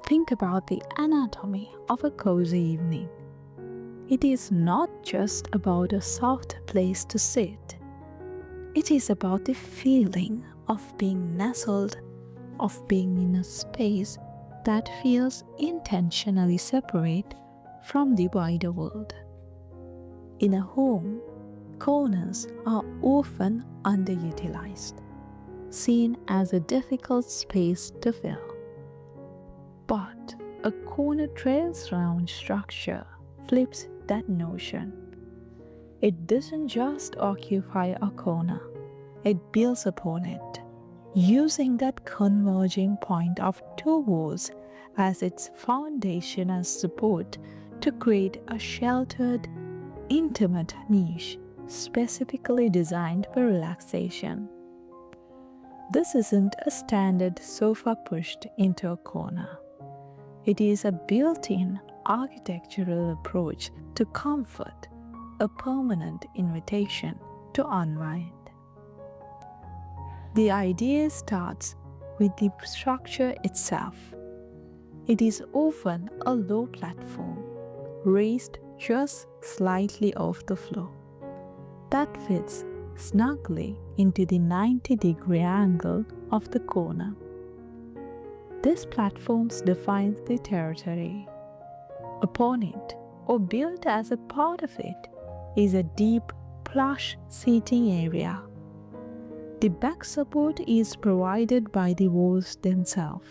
Think about the anatomy of a cozy evening. It is not just about a soft place to sit. It is about the feeling of being nestled, of being in a space that feels intentionally separate from the wider world. In a home, corners are often underutilized, seen as a difficult space to fill. But a corner trails round structure flips that notion. It doesn't just occupy a corner, it builds upon it, using that converging point of two walls as its foundation and support to create a sheltered, intimate niche specifically designed for relaxation. This isn't a standard sofa pushed into a corner. It is a built-in architectural approach to comfort, a permanent invitation to unwind. The idea starts with the structure itself. It is often a low platform, raised just slightly off the floor, that fits snugly into the 90-degree angle of the corner. This platform defines the territory. Upon it, or built as a part of it, is a deep, plush seating area. The back support is provided by the walls themselves,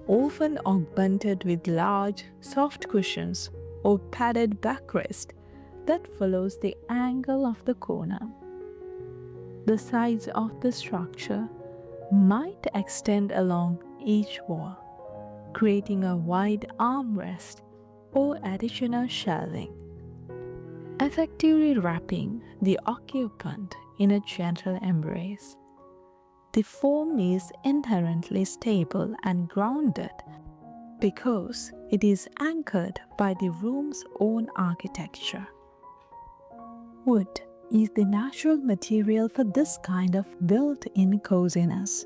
often augmented with large, soft cushions or padded backrest that follows the angle of the corner. The sides of the structure might extend along each wall, creating a wide armrest or additional shelving, effectively wrapping the occupant in a gentle embrace. The form is inherently stable and grounded because it is anchored by the room's own architecture. Wood is the natural material for this kind of built-in coziness.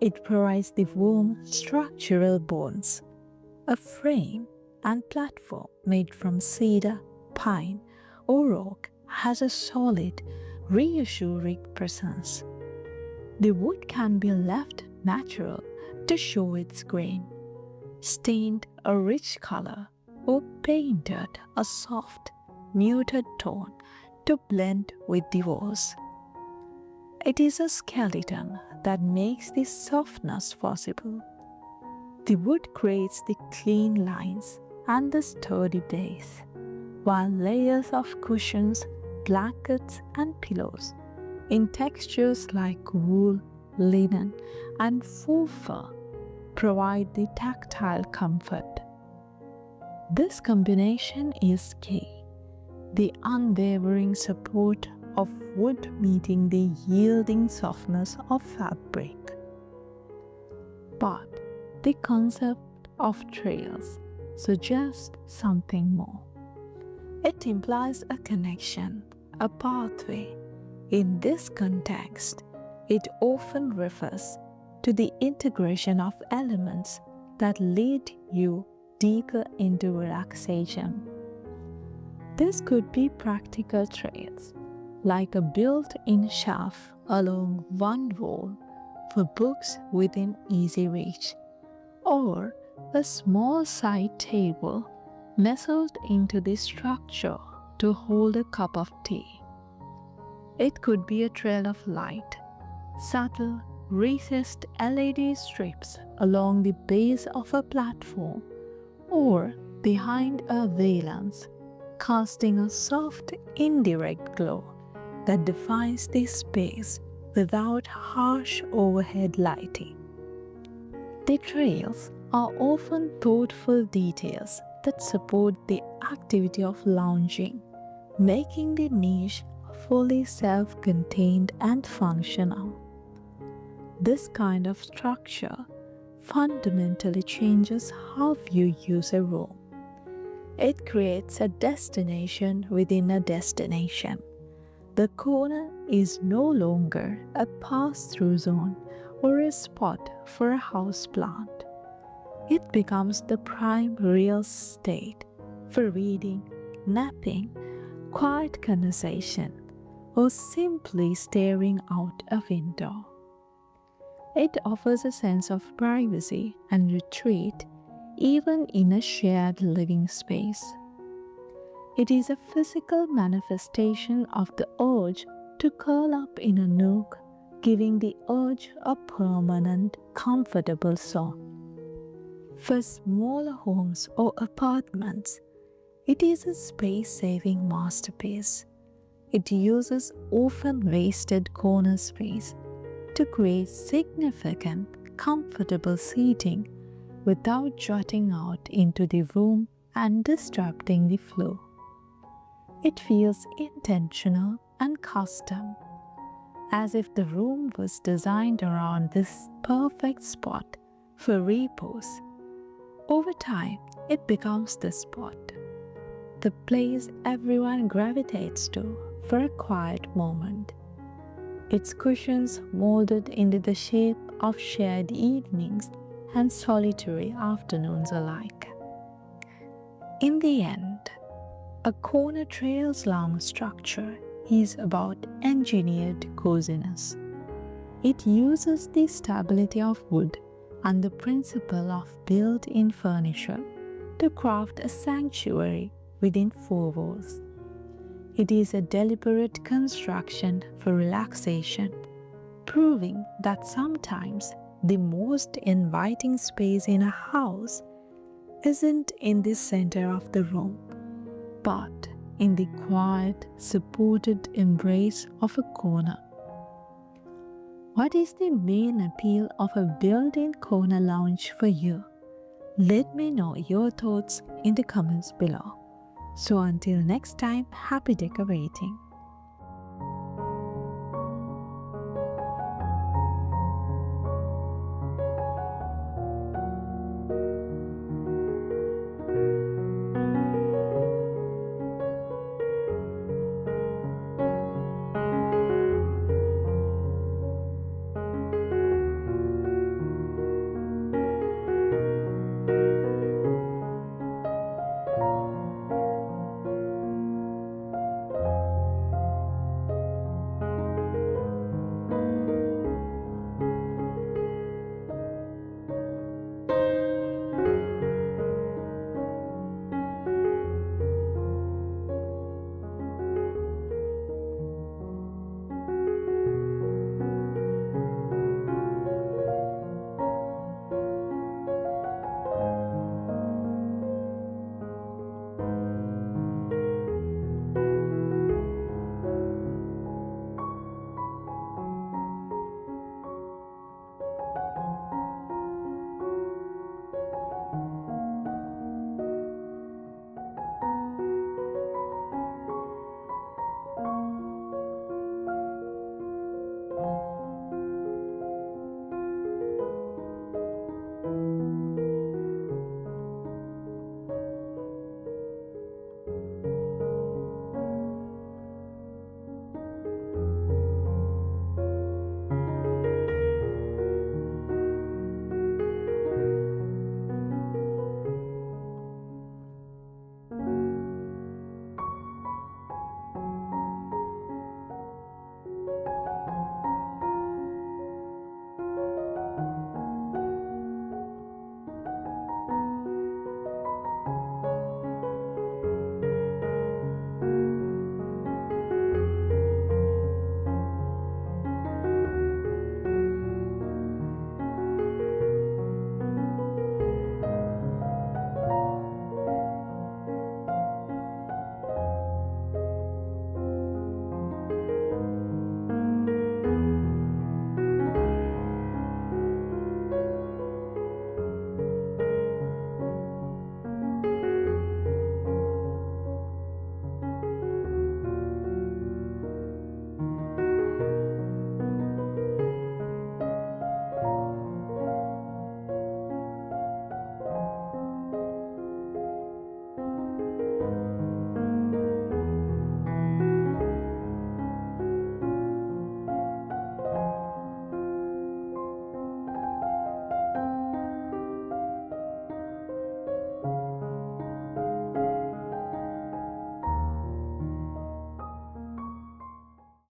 It provides the warm structural bones, a frame and platform made from cedar, pine, or oak has a solid, reassuring presence. The wood can be left natural to show its grain, stained a rich color, or painted a soft, muted tone to blend with the walls. It is a skeleton that makes the softness possible. The wood creates the clean lines and the sturdy base, while layers of cushions, blankets, and pillows in textures like wool, linen, and faux fur provide the tactile comfort. This combination is key. The unwavering support of wood meeting the yielding softness of fabric. But the concept of trails suggests something more. It implies a connection, a pathway. In this context, it often refers to the integration of elements that lead you deeper into relaxation. This could be practical trails, like a built-in shelf along one wall for books within easy reach, or a small side table nestled into the structure to hold a cup of tea. It could be a trail of light, subtle, recessed LED strips along the base of a platform or behind a valance, casting a soft, indirect glow that defines the space without harsh overhead lighting. The trails are often thoughtful details that support the activity of lounging, making the niche fully self-contained and functional. This kind of structure fundamentally changes how you use a room. It creates a destination within a destination. The corner is no longer a pass-through zone or a spot for a house plant. It becomes the prime real estate for reading, napping, quiet conversation, or simply staring out a window. It offers a sense of privacy and retreat even in a shared living space. It is a physical manifestation of the urge to curl up in a nook, giving the urge a permanent, comfortable zone. For smaller homes or apartments, it is a space-saving masterpiece. It uses often wasted corner space to create significant, comfortable seating without jutting out into the room and disrupting the flow. It feels intentional and custom, as if the room was designed around this perfect spot for repose. Over time, it becomes the spot, the place everyone gravitates to for a quiet moment. Its cushions molded into the shape of shared evenings and solitary afternoons alike. In the end, a corner trail's long structure is about engineered coziness. It uses the stability of wood and the principle of built-in furniture to craft a sanctuary within four walls. It is a deliberate construction for relaxation, proving that sometimes the most inviting space in a house isn't in the center of the room, but in the quiet, supported embrace of a corner. What is the main appeal of a built-in corner lounge for you? Let me know your thoughts in the comments below. So until next time, happy decorating.